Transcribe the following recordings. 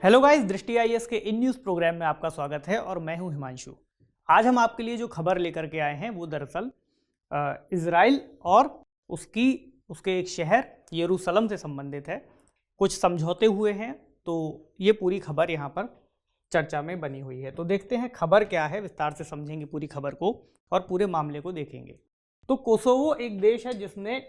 Hello guys, दृष्टि IAS के in news programme में आपका स्वागत है और मैं हूं हिमांशु। आज हम आपके लिए जो खबर लेकर के आए हैं वो दरअसल इजराइल और उसके एक शहर यरूशलेम से संबंधित है। कुछ समझौते हुए हैं, तो ये पूरी खबर यहाँ पर चर्चा में बनी हुई है। तो देखते हैं खबर क्या है, विस्तार से समझेंगे पूरी खबर को और पूरे मामले को देखेंगे। तो कोसोवो एक देश है जिसने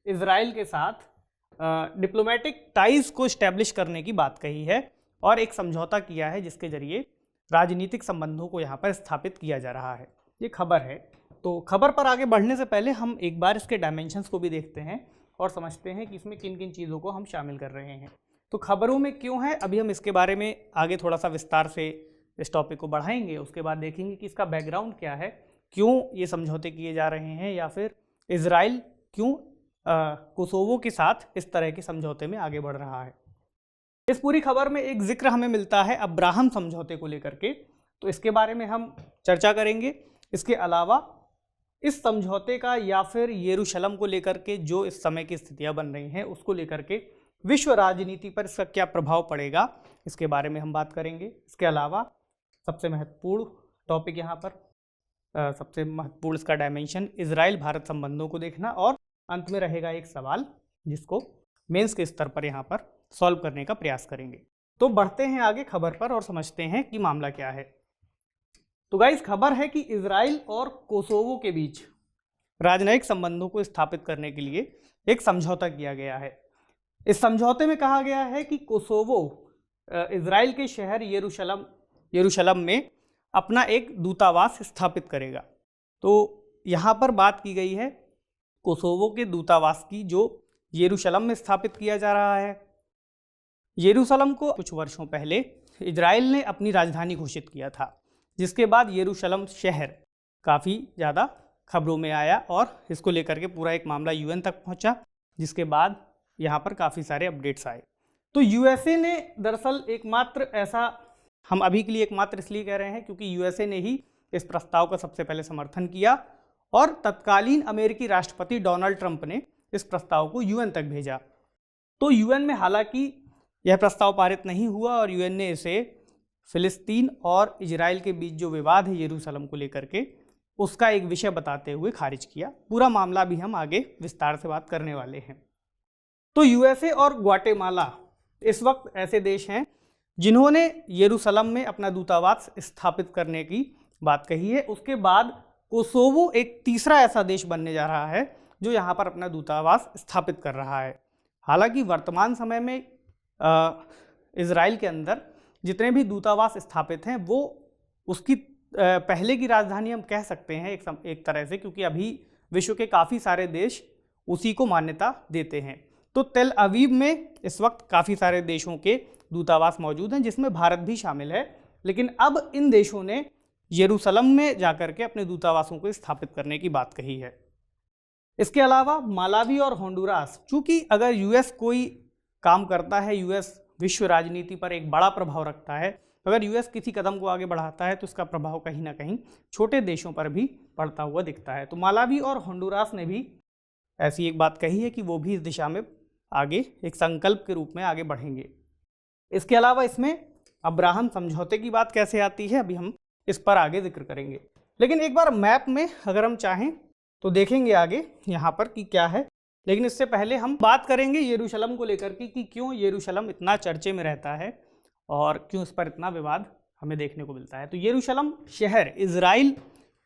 इजराइल के साथ डिप्लोमेटिक टाइज को इस्टेब्लिश करने की बात कही है और एक समझौता किया है जिसके जरिए राजनीतिक संबंधों को यहाँ पर स्थापित किया जा रहा है। ये खबर है। तो खबर पर आगे बढ़ने से पहले हम एक बार इसके डायमेंशंस को भी देखते हैं और समझते हैं कि इसमें किन किन चीज़ों को हम शामिल कर रहे हैं। तो खबरों में क्यों है, अभी हम इसके बारे में आगे थोड़ा सा विस्तार से इस टॉपिक को बढ़ाएंगे। उसके बाद देखेंगे कि इसका बैकग्राउंड क्या है, क्यों ये समझौते किए जा रहे हैं, या फिर इजराइल क्यों कोसोवो के साथ इस तरह के समझौते में आगे बढ़ रहा है। इस पूरी खबर में एक जिक्र हमें मिलता है अब्राहम समझौते को लेकर के, तो इसके बारे में हम चर्चा करेंगे। इसके अलावा इस समझौते का या फिर यरूशलेम को लेकर के जो इस समय की स्थितियां बन रही हैं उसको लेकर के विश्व राजनीति पर इसका क्या प्रभाव पड़ेगा, इसके बारे में हम बात करेंगे। इसके अलावा सबसे महत्वपूर्ण टॉपिक यहाँ पर सबसे महत्वपूर्ण इसका डायमेंशन इजराइल भारत संबंधों को देखना, और अंत में रहेगा एक सवाल जिसको मेंस के स्तर पर यहाँ पर सॉल्व करने का प्रयास करेंगे। तो बढ़ते हैं आगे खबर पर और समझते हैं कि मामला क्या है। तो गाइस, खबर है कि इजराइल और कोसोवो के बीच राजनयिक संबंधों को स्थापित करने के लिए एक समझौता किया गया है। इस समझौते में कहा गया है कि कोसोवो इजराइल के शहर यरूशलेम में अपना एक दूतावास स्थापित करेगा। तो यहाँ पर बात की गई है कोसोवो के दूतावास की, जो यरूशलेम में स्थापित किया जा रहा है। यरूशलेम को कुछ वर्षों पहले इजराइल ने अपनी राजधानी घोषित किया था, जिसके बाद यरूशलेम शहर काफ़ी ज़्यादा खबरों में आया और इसको लेकर के पूरा एक मामला यूएन तक पहुंचा, जिसके बाद यहाँ पर काफ़ी सारे अपडेट्स आए। तो यूएसए ने दरअसल एकमात्र ऐसा, हम अभी के लिए एकमात्र इसलिए कह रहे हैं क्योंकि यूएसए ने ही इस प्रस्ताव का सबसे पहले समर्थन किया और तत्कालीन अमेरिकी राष्ट्रपति डोनाल्ड ट्रंप ने इस प्रस्ताव को यूएन तक भेजा। तो यूएन में हालांकि यह प्रस्ताव पारित नहीं हुआ और यूएन ने इसे फिलिस्तीन और इजराइल के बीच जो विवाद है यरूशलेम को लेकर के, उसका एक विषय बताते हुए खारिज किया। पूरा मामला भी हम आगे विस्तार से बात करने वाले हैं। तो यूएसए और ग्वाटेमाला इस वक्त ऐसे देश हैं जिन्होंने यरूशलेम में अपना दूतावास स्थापित करने की बात कही है। उसके बाद कोसोवो एक तीसरा ऐसा देश बनने जा रहा है जो यहाँ पर अपना दूतावास स्थापित कर रहा है। हालांकि वर्तमान समय में इजराइल के अंदर जितने भी दूतावास स्थापित हैं वो उसकी पहले की राजधानी हम कह सकते हैं एक तरह से, क्योंकि अभी विश्व के काफ़ी सारे देश उसी को मान्यता देते हैं। तो तेल अवीव में इस वक्त काफ़ी सारे देशों के दूतावास मौजूद हैं, जिसमें भारत भी शामिल है। लेकिन अब इन देशों ने यरूशलेम में जाकर के अपने दूतावासों को स्थापित करने की बात कही है। इसके अलावा मालावी और होंडुरास, चूँकि अगर यूएस कोई काम करता है, यूएस विश्व राजनीति पर एक बड़ा प्रभाव रखता है, अगर यूएस किसी कदम को आगे बढ़ाता है तो इसका प्रभाव कहीं ना कहीं छोटे देशों पर भी पड़ता हुआ दिखता है। तो मालावी और होंडुरास ने भी ऐसी एक बात कही है कि वो भी इस दिशा में आगे एक संकल्प के रूप में आगे बढ़ेंगे। इसके अलावा इसमें अब्राहम समझौते की बात कैसे आती है, अभी हम इस पर आगे जिक्र करेंगे। लेकिन एक बार मैप में अगर हम चाहें तो देखेंगे आगे यहाँ पर कि क्या है। लेकिन इससे पहले हम बात करेंगे यरूशलेम को लेकर के कि क्यों यरूशलेम इतना चर्चे में रहता है और क्यों इस पर इतना विवाद हमें देखने को मिलता है। तो यरूशलेम शहर इजराइल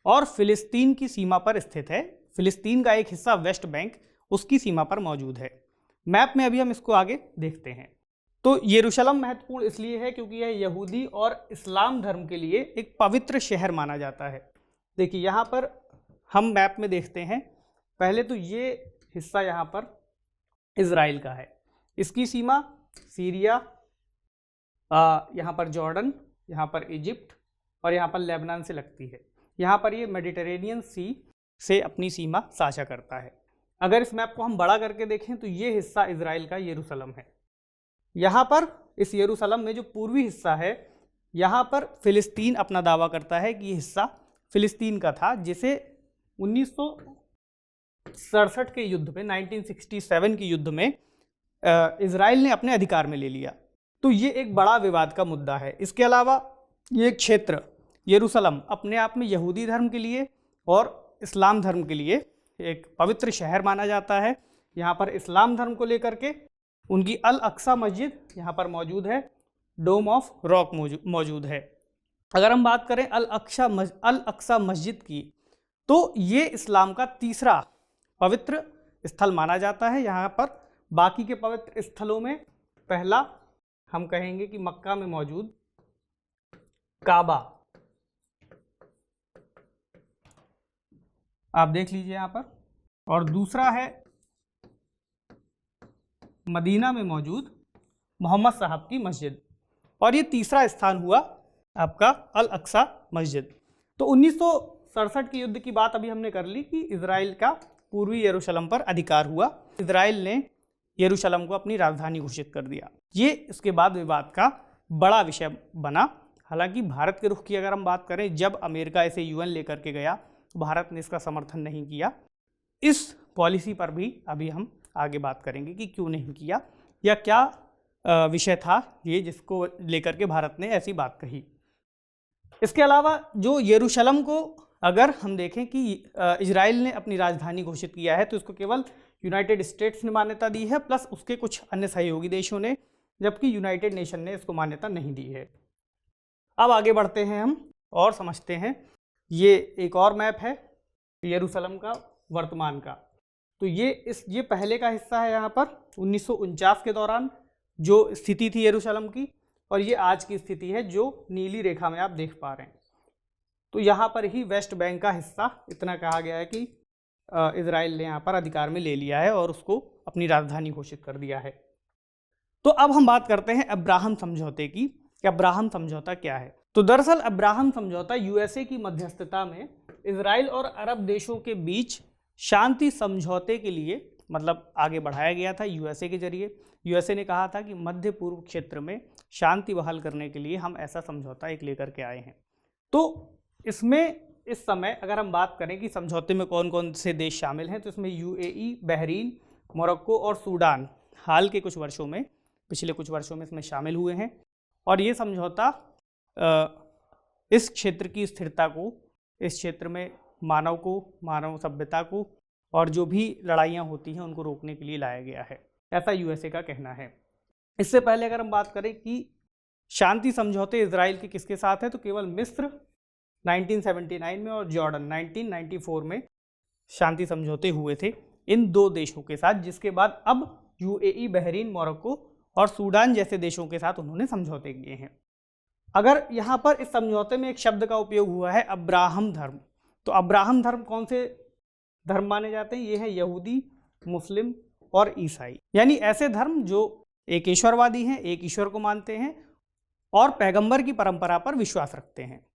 और फिलिस्तीन की सीमा पर स्थित है। फिलिस्तीन का एक हिस्सा वेस्ट बैंक उसकी सीमा पर मौजूद है। मैप में अभी हम इसको आगे देखते हैं। तो यरूशलेम महत्वपूर्ण इसलिए है क्योंकि यह यहूदी और इस्लाम धर्म के लिए एक पवित्र शहर माना जाता है। देखिए यहाँ पर हम मैप में देखते हैं, पहले तो ये हिस्सा यहाँ पर इजराइल का है, इसकी सीमा सीरिया, यहाँ पर जॉर्डन, यहाँ पर इजिप्ट और यहाँ पर लेबनान से लगती है। यहाँ पर ये मेडिटेरेनियन सी से अपनी सीमा साझा करता है। अगर इस मैप को हम बड़ा करके देखें तो ये हिस्सा इजराइल का यरूशलेम है। यहाँ पर इस यरूशलेम में जो पूर्वी हिस्सा है, यहाँ पर फिलिस्तीन अपना दावा करता है कि ये हिस्सा फिलिस्तीन का था, जिसे 1967 के युद्ध में 1967 के युद्ध में इजराइल ने अपने अधिकार में ले लिया। तो ये एक बड़ा विवाद का मुद्दा है। इसके अलावा ये क्षेत्र यरूशलेम अपने आप में यहूदी धर्म के लिए और इस्लाम धर्म के लिए एक पवित्र शहर माना जाता है। यहाँ पर इस्लाम धर्म को लेकर के उनकी अल अक्सा मस्जिद यहाँ पर मौजूद है, डोम ऑफ रॉक मौजूद है। अगर हम बात करें अल अक्सा मस्जिद की, तो ये इस्लाम का तीसरा पवित्र स्थल माना जाता है। यहाँ पर बाकी के पवित्र स्थलों में पहला हम कहेंगे कि मक्का में मौजूद काबा, आप देख लीजिए यहाँ पर, और दूसरा है मदीना में मौजूद मोहम्मद साहब की मस्जिद, और ये तीसरा स्थान हुआ आपका अल अक्सा मस्जिद। तो 1967 के युद्ध की बात अभी हमने कर ली कि इजराइल का पूर्वी यरूशलेम पर अधिकार हुआ। इजराइल ने यरूशलेम को अपनी राजधानी घोषित कर दिया। ये इसके बाद विवाद का बड़ा विषय बना। हालांकि भारत के रुख की अगर हम बात करें, जब अमेरिका इसे यूएन लेकर के गया, भारत ने इसका समर्थन नहीं किया। इस पॉलिसी पर भी अभी हम आगे बात करेंगे कि क्यों नहीं किया या क्या विषय था ये जिसको लेकर के भारत ने ऐसी बात कही। इसके अलावा जो यरूशलेम को अगर हम देखें कि इजराइल ने अपनी राजधानी घोषित किया है, तो इसको केवल यूनाइटेड स्टेट्स ने मान्यता दी है, प्लस उसके कुछ अन्य सहयोगी देशों ने, जबकि यूनाइटेड नेशन ने इसको मान्यता नहीं दी है। अब आगे बढ़ते हैं हम और समझते हैं। ये एक और मैप है यरूशलेम का वर्तमान का। तो ये पहले का हिस्सा है। यहाँ पर 1949 के दौरान जो स्थिति थी यरूशलेम की, और ये आज की स्थिति है जो नीली रेखा में आप देख पा रहे हैं। तो यहाँ पर ही वेस्ट बैंक का हिस्सा इतना कहा गया है कि इजराइल ने यहाँ पर अधिकार में ले लिया है और उसको अपनी राजधानी घोषित कर दिया है। तो अब हम बात करते हैं अब्राहम समझौते की कि अब्राहम समझौता क्या है। तो दरअसल अब्राहम समझौता यूएसए की मध्यस्थता में इजराइल और अरब देशों के बीच शांति समझौते के लिए मतलब आगे बढ़ाया गया था यूएसए के जरिए। यूएसए ने कहा था कि मध्य पूर्व क्षेत्र में शांति बहाल करने के लिए हम ऐसा समझौता एक लेकर के आए हैं। तो इसमें इस समय अगर हम बात करें कि समझौते में कौन कौन से देश शामिल हैं, तो इसमें यूएई, बहरीन, मोरक्को और सूडान हाल के कुछ वर्षों में, पिछले कुछ वर्षों में इसमें शामिल हुए हैं। और ये समझौता इस क्षेत्र की स्थिरता को, इस क्षेत्र में मानव सभ्यता को और जो भी लड़ाइयाँ होती हैं उनको रोकने के लिए लाया गया है, ऐसा यूएसए का कहना है। इससे पहले अगर हम बात करें कि शांति समझौते इजराइल के किसके साथ है, तो केवल मिस्र 1979 में और जॉर्डन 1994 में शांति समझौते हुए थे इन दो देशों के साथ, जिसके बाद अब यूएई, बहरीन, मोरक्को और सूडान जैसे देशों के साथ उन्होंने समझौते किए हैं। अगर यहाँ पर इस समझौते में एक शब्द का उपयोग हुआ है अब्राहम धर्म, तो अब्राहम धर्म कौन से धर्म माने जाते हैं? ये है यहूदी, मुस्लिम और ईसाई, यानी ऐसे धर्म जो एक ईश्वरवादी हैं, एक ईश्वर को मानते हैं और पैगंबर की परंपरा पर विश्वास रखते हैं।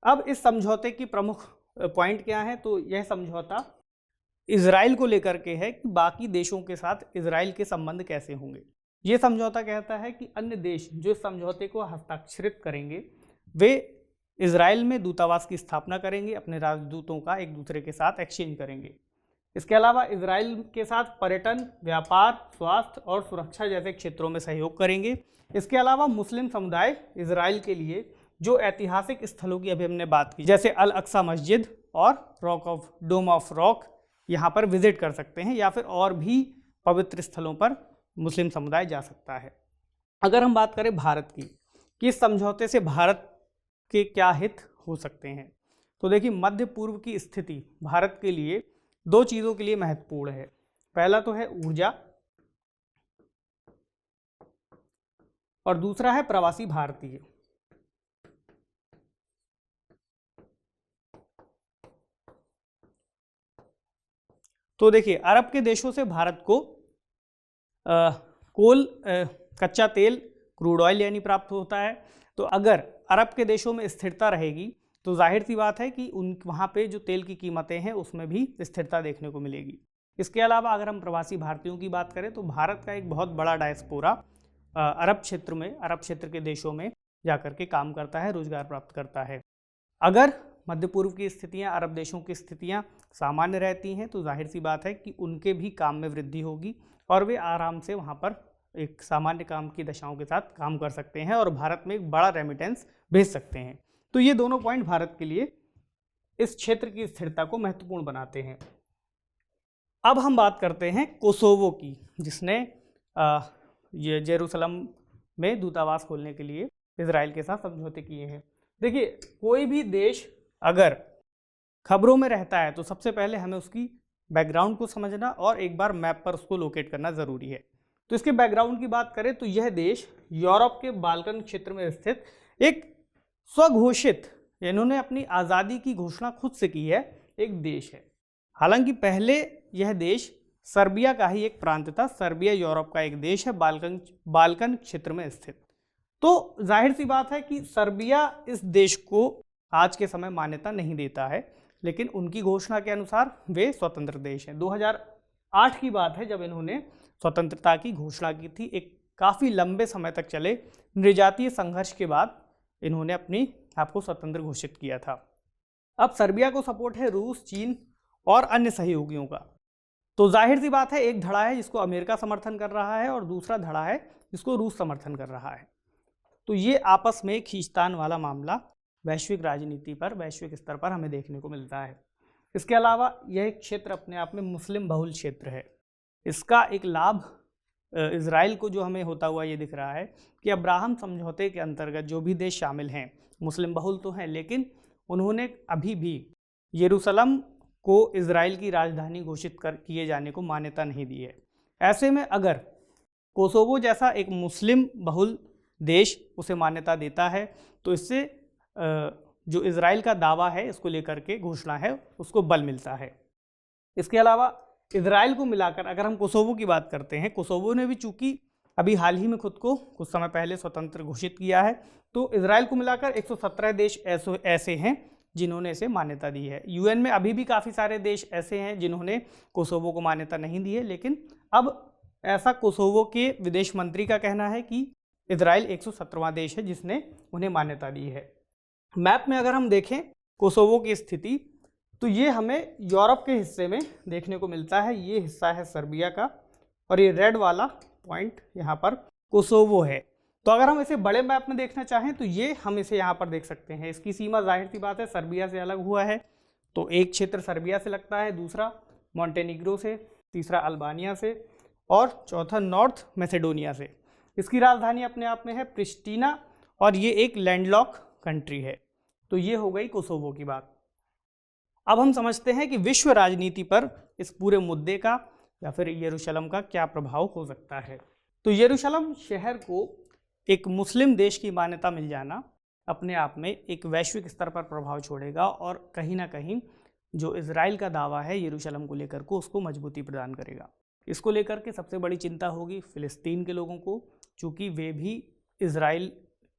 अब इस समझौते की प्रमुख पॉइंट क्या है, तो यह समझौता इजराइल को लेकर के है कि बाकी देशों के साथ इजराइल के संबंध कैसे होंगे। ये समझौता कहता है कि अन्य देश जो इस समझौते को हस्ताक्षरित करेंगे वे इजराइल में दूतावास की स्थापना करेंगे, अपने राजदूतों का एक दूसरे के साथ एक्सचेंज करेंगे। इसके अलावा इजराइल के साथ पर्यटन, व्यापार, स्वास्थ्य और सुरक्षा जैसे क्षेत्रों में सहयोग करेंगे। इसके अलावा मुस्लिम समुदाय इजराइल के लिए जो ऐतिहासिक स्थलों की अभी हमने बात की, जैसे अल अक्सा मस्जिद और डोम ऑफ रॉक, यहाँ पर विजिट कर सकते हैं, या फिर और भी पवित्र स्थलों पर मुस्लिम समुदाय जा सकता है। अगर हम बात करें भारत की कि इस समझौते से भारत के क्या हित हो सकते हैं, तो देखिए मध्य पूर्व की स्थिति भारत के लिए दो चीज़ों के लिए महत्वपूर्ण है। पहला तो है ऊर्जा और दूसरा है प्रवासी भारतीय। तो देखिए अरब के देशों से भारत को कच्चा तेल, क्रूड ऑयल यानी प्राप्त होता है। तो अगर अरब के देशों में स्थिरता रहेगी तो जाहिर सी बात है कि वहाँ पे जो तेल की कीमतें हैं उसमें भी स्थिरता देखने को मिलेगी। इसके अलावा अगर हम प्रवासी भारतीयों की बात करें तो भारत का एक बहुत बड़ा डायस्पोरा अरब क्षेत्र के देशों में जाकर के काम करता है, रोजगार प्राप्त करता है। अगर मध्य पूर्व की स्थितियां, अरब देशों की स्थितियां सामान्य रहती हैं तो जाहिर सी बात है कि उनके भी काम में वृद्धि होगी और वे आराम से वहाँ पर एक सामान्य काम की दशाओं के साथ काम कर सकते हैं और भारत में एक बड़ा रेमिटेंस भेज सकते हैं। तो ये दोनों पॉइंट भारत के लिए इस क्षेत्र की स्थिरता को महत्वपूर्ण बनाते हैं। अब हम बात करते हैं कोसोवो की, जिसने ये जेरूसलम में दूतावास खोलने के लिए इजराइल के साथ समझौते किए हैं। देखिए, कोई भी देश अगर खबरों में रहता है तो सबसे पहले हमें उसकी बैकग्राउंड को समझना और एक बार मैप पर उसको लोकेट करना ज़रूरी है। तो इसके बैकग्राउंड की बात करें तो यह देश यूरोप के बाल्कन क्षेत्र में स्थित एक स्वघोषित, इन्होंने अपनी आज़ादी की घोषणा खुद से की है, एक देश है। हालांकि पहले यह देश सर्बिया का ही एक प्रांत था। सर्बिया यूरोप का एक देश है, बाल्कन क्षेत्र में स्थित। तो जाहिर सी बात है कि सर्बिया इस देश को आज के समय मान्यता नहीं देता है, लेकिन उनकी घोषणा के अनुसार वे स्वतंत्र देश हैं। 2008 की बात है जब इन्होंने स्वतंत्रता की घोषणा की थी। एक काफ़ी लंबे समय तक चले नृजातीय संघर्ष के बाद इन्होंने अपनी आपको स्वतंत्र घोषित किया था। अब सर्बिया को सपोर्ट है रूस, चीन और अन्य सहयोगियों का। तो जाहिर सी बात है, एक धड़ा है जिसको अमेरिका समर्थन कर रहा है और दूसरा धड़ा है जिसको रूस समर्थन कर रहा है। तो ये आपस में खींचतान वाला मामला वैश्विक राजनीति पर, वैश्विक स्तर पर हमें देखने को मिलता है। इसके अलावा यह क्षेत्र अपने आप में मुस्लिम बहुल क्षेत्र है। इसका एक लाभ इजराइल को जो हमें होता हुआ ये दिख रहा है कि अब्राहम समझौते के अंतर्गत जो भी देश शामिल हैं, मुस्लिम बहुल तो हैं, लेकिन उन्होंने अभी भी यरूशलेम को इजराइल की राजधानी घोषित किए जाने को मान्यता नहीं दी है। ऐसे में अगर कोसोवो जैसा एक मुस्लिम बहुल देश उसे मान्यता देता है तो इससे जो इजराइल का दावा है, इसको लेकर के घोषणा है, उसको बल मिलता है। इसके अलावा इजराइल को मिलाकर अगर हम कोसोवो की बात करते हैं, कोसोवो ने भी चूंकि अभी हाल ही में खुद को कुछ समय पहले स्वतंत्र घोषित किया है, तो इजराइल को मिलाकर 117 देश ऐसे हैं जिन्होंने इसे मान्यता दी है। यूएन में अभी भी काफ़ी सारे देश ऐसे हैं जिन्होंने कोसोवो को मान्यता नहीं दी है, लेकिन अब ऐसा कोसोवो के विदेश मंत्री का कहना है कि इजराइल 117वां देश है जिसने उन्हें मान्यता दी है। मैप में अगर हम देखें कोसोवो की स्थिति, तो ये हमें यूरोप के हिस्से में देखने को मिलता है। ये हिस्सा है सर्बिया का और ये रेड वाला पॉइंट यहाँ पर कोसोवो है। तो अगर हम इसे बड़े मैप में देखना चाहें तो ये हम इसे यहाँ पर देख सकते हैं। इसकी सीमा जाहिर सी बात है सर्बिया से अलग हुआ है। तो एक क्षेत्र सर्बिया से लगता है, दूसरा मॉन्टेनिग्रो से, तीसरा अल्बानिया से और चौथा नॉर्थ मैसेडोनिया से। इसकी राजधानी अपने आप में है प्रिस्टीना और ये एक लैंडलॉक कंट्री है। तो ये हो गई कोसोवो की बात। अब हम समझते हैं कि विश्व राजनीति पर इस पूरे मुद्दे का या फिर यरूशलेम का क्या प्रभाव हो सकता है। तो यरूशलेम शहर को एक मुस्लिम देश की मान्यता मिल जाना अपने आप में एक वैश्विक स्तर पर प्रभाव छोड़ेगा और कहीं ना कहीं जो इजराइल का दावा है यरूशलेम को लेकर को उसको मजबूती प्रदान करेगा। इसको लेकर के सबसे बड़ी चिंता होगी फिलिस्तीन के लोगों को, चूँकि वे भी इजराइल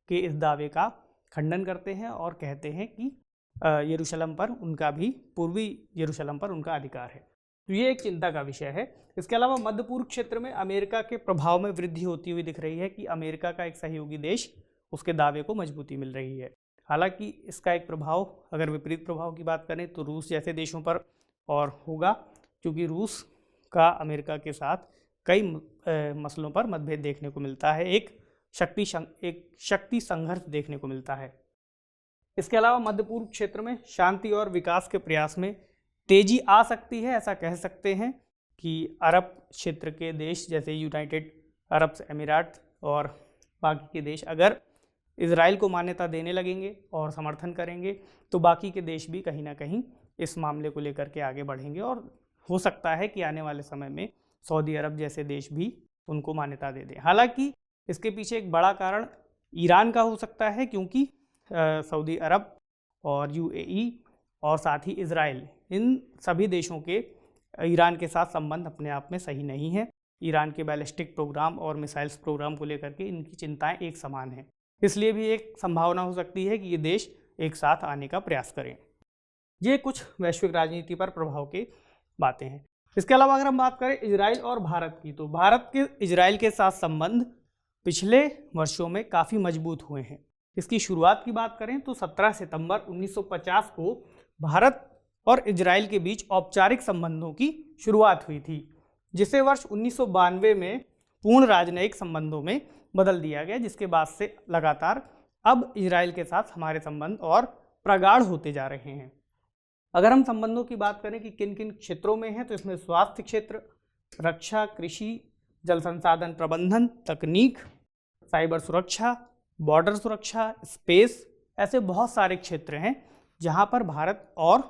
के इस दावे का खंडन करते हैं और कहते हैं कि यरूशलेम पर उनका भी, पूर्वी यरूशलेम पर उनका अधिकार है। तो ये एक चिंता का विषय है। इसके अलावा मध्य पूर्व क्षेत्र में अमेरिका के प्रभाव में वृद्धि होती हुई दिख रही है कि अमेरिका का एक सहयोगी देश, उसके दावे को मजबूती मिल रही है। हालांकि इसका एक प्रभाव, अगर विपरीत प्रभाव की बात करें तो रूस जैसे देशों पर और होगा, क्योंकि रूस का अमेरिका के साथ कई मसलों पर मतभेद देखने को मिलता है, एक शक्ति संघर्ष देखने को मिलता है। इसके अलावा मध्य पूर्व क्षेत्र में शांति और विकास के प्रयास में तेजी आ सकती है। ऐसा कह सकते हैं कि अरब क्षेत्र के देश जैसे यूनाइटेड अरब अमीरात और बाकी के देश अगर इजराइल को मान्यता देने लगेंगे और समर्थन करेंगे तो बाकी के देश भी कहीं ना कहीं इस मामले को लेकर के आगे बढ़ेंगे और हो सकता है कि आने वाले समय में सऊदी अरब जैसे देश भी उनको मान्यता दे दें। हालांकि इसके पीछे एक बड़ा कारण ईरान का हो सकता है, क्योंकि सऊदी अरब और यूएई और साथ ही इजराइल, इन सभी देशों के ईरान के साथ संबंध अपने आप में सही नहीं है। ईरान के बैलिस्टिक प्रोग्राम और मिसाइल्स प्रोग्राम को लेकर के इनकी चिंताएं एक समान हैं। इसलिए भी एक संभावना हो सकती है कि ये देश एक साथ आने का प्रयास करें। ये कुछ वैश्विक राजनीति पर प्रभाव की बातें हैं। इसके अलावा अगर हम बात करें इजराइल और भारत की, तो भारत के इजराइल के साथ संबंध पिछले वर्षों में काफ़ी मजबूत हुए हैं। इसकी शुरुआत की बात करें तो 17 सितंबर 1950 को भारत और इजराइल के बीच औपचारिक संबंधों की शुरुआत हुई थी, जिसे वर्ष 1992 में पूर्ण राजनयिक संबंधों में बदल दिया गया, जिसके बाद से लगातार अब इजराइल के साथ हमारे संबंध और प्रगाढ़ होते जा रहे हैं। अगर हम संबंधों की बात करें कि किन किन क्षेत्रों में हैं, तो इसमें स्वास्थ्य क्षेत्र, रक्षा, कृषि, जल संसाधन प्रबंधन, तकनीक, साइबर सुरक्षा, बॉर्डर सुरक्षा, स्पेस, ऐसे बहुत सारे क्षेत्र हैं जहां पर भारत और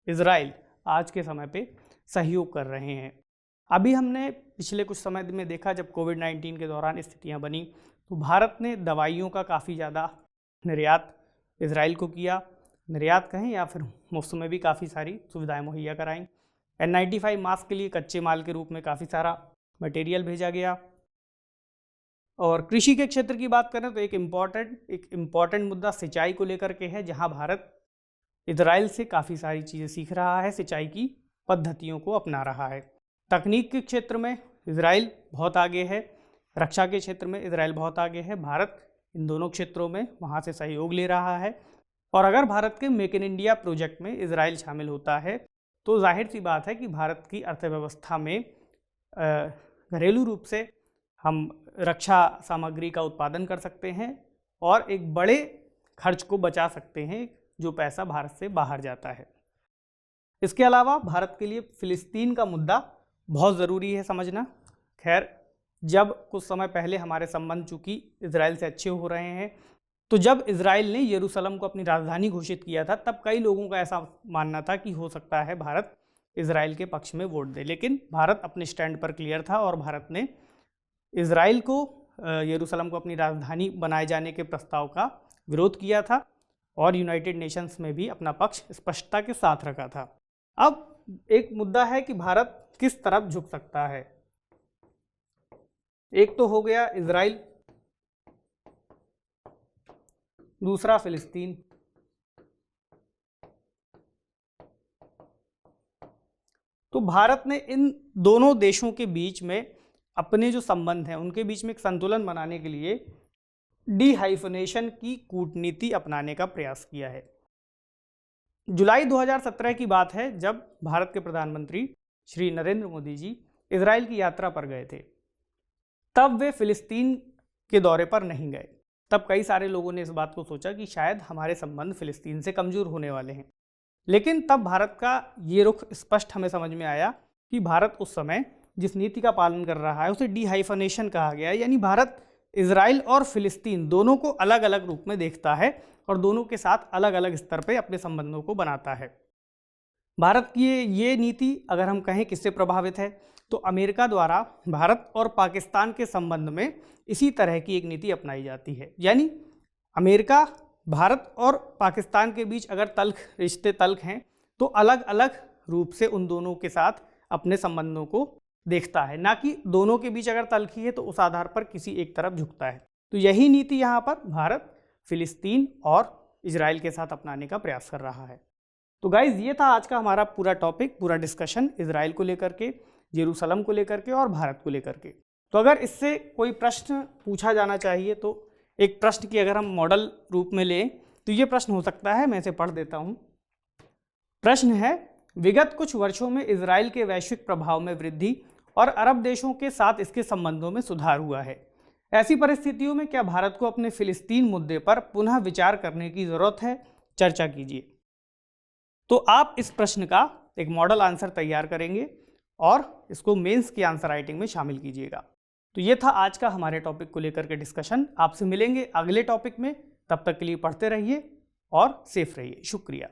इजराइल आज के समय पे सहयोग कर रहे हैं। अभी हमने पिछले कुछ समय में देखा, जब कोविड-19 के दौरान स्थितियां बनी तो भारत ने दवाइयों का काफ़ी ज़्यादा निर्यात इजराइल को किया, निर्यात कहें या फिर मुफ्त में भी काफ़ी सारी सुविधाएं मुहैया कराईं। N95 मास्क के लिए कच्चे माल के रूप में काफ़ी सारा मटेरियल भेजा गया। और कृषि के क्षेत्र की बात करें तो एक इम्पॉर्टेंट मुद्दा सिंचाई को लेकर के है, जहां भारत इजराइल से काफ़ी सारी चीज़ें सीख रहा है, सिंचाई की पद्धतियों को अपना रहा है। तकनीक के क्षेत्र में इजराइल बहुत आगे है, रक्षा के क्षेत्र में इजराइल बहुत आगे है। भारत इन दोनों क्षेत्रों में वहाँ से सहयोग ले रहा है। और अगर भारत के मेक इन इंडिया प्रोजेक्ट में इजराइल शामिल होता है तो जाहिर सी बात है कि भारत की अर्थव्यवस्था में घरेलू रूप से हम रक्षा सामग्री का उत्पादन कर सकते हैं और एक बड़े खर्च को बचा सकते हैं, जो पैसा भारत से बाहर जाता है। इसके अलावा भारत के लिए फ़िलिस्तीन का मुद्दा बहुत ज़रूरी है समझना। खैर, जब कुछ समय पहले हमारे संबंध चूँकि इजराइल से अच्छे हो रहे हैं, तो जब इजराइल ने यरूशलेम को अपनी राजधानी घोषित किया था, तब कई लोगों का ऐसा मानना था कि हो सकता है भारत इजराइल के पक्ष में वोट दे, लेकिन भारत अपने स्टैंड पर क्लियर था और भारत ने इजराइल को यरूशलेम को अपनी राजधानी बनाए जाने के प्रस्ताव का विरोध किया था और यूनाइटेड नेशंस में भी अपना पक्ष स्पष्टता के साथ रखा था। अब एक मुद्दा है कि भारत किस तरफ झुक सकता है। एक तो हो गया इजराइल, दूसरा फिलिस्तीन। तो भारत ने इन दोनों देशों के बीच में अपने जो संबंध हैं उनके बीच में एक संतुलन बनाने के लिए डीहाइफनेशन की कूटनीति अपनाने का प्रयास किया है। जुलाई 2017 की बात है, जब भारत के प्रधानमंत्री श्री नरेंद्र मोदी जी इजराइल की यात्रा पर गए थे। तब वे फिलिस्तीन के दौरे पर नहीं गए। तब कई सारे लोगों ने इस बात को सोचा कि शायद हमारे संबंध फिलिस्तीन से कमज़ोर होने वाले हैं, लेकिन तब भारत का ये रुख स्पष्ट हमें समझ में आया कि भारत उस समय जिस नीति का पालन कर रहा है उसे डीहाइफनेशन कहा गया है, यानी भारत इजराइल और फिलिस्तीन दोनों को अलग अलग रूप में देखता है और दोनों के साथ अलग अलग स्तर पर अपने संबंधों को बनाता है। भारत की ये नीति अगर हम कहें किससे प्रभावित है, तो अमेरिका द्वारा भारत और पाकिस्तान के संबंध में इसी तरह की एक नीति अपनाई जाती है। यानी अमेरिका भारत और पाकिस्तान के बीच अगर रिश्ते तल्ख हैं तो अलग अलग रूप से उन दोनों के साथ अपने संबंधों को देखता है, ना कि दोनों के बीच अगर तल्खी है तो उस आधार पर किसी एक तरफ झुकता है। तो यही नीति यहाँ पर भारत फिलिस्तीन और इजराइल के साथ अपनाने का प्रयास कर रहा है। तो गाइज, ये था आज का हमारा पूरा टॉपिक, पूरा डिस्कशन इजराइल को लेकर के, यरूशलेम को लेकर के और भारत को लेकर के। तो अगर इससे कोई प्रश्न पूछा जाना चाहिए तो एक प्रश्न की अगर हम मॉडल रूप में लें तो ये प्रश्न हो सकता है, मैं इसे पढ़ देता हूँ। प्रश्न है, विगत कुछ वर्षों में इजराइल के वैश्विक प्रभाव में वृद्धि और अरब देशों के साथ इसके संबंधों में सुधार हुआ है। ऐसी परिस्थितियों में क्या भारत को अपने फिलिस्तीन मुद्दे पर पुनः विचार करने की जरूरत है? चर्चा कीजिए। तो आप इस प्रश्न का एक मॉडल आंसर तैयार करेंगे और इसको मेंस की आंसर राइटिंग में शामिल कीजिएगा। तो ये था आज का हमारे टॉपिक को लेकर के डिस्कशन। आपसे मिलेंगे अगले टॉपिक में, तब तक के लिए पढ़ते रहिए और सेफ रहिए। शुक्रिया।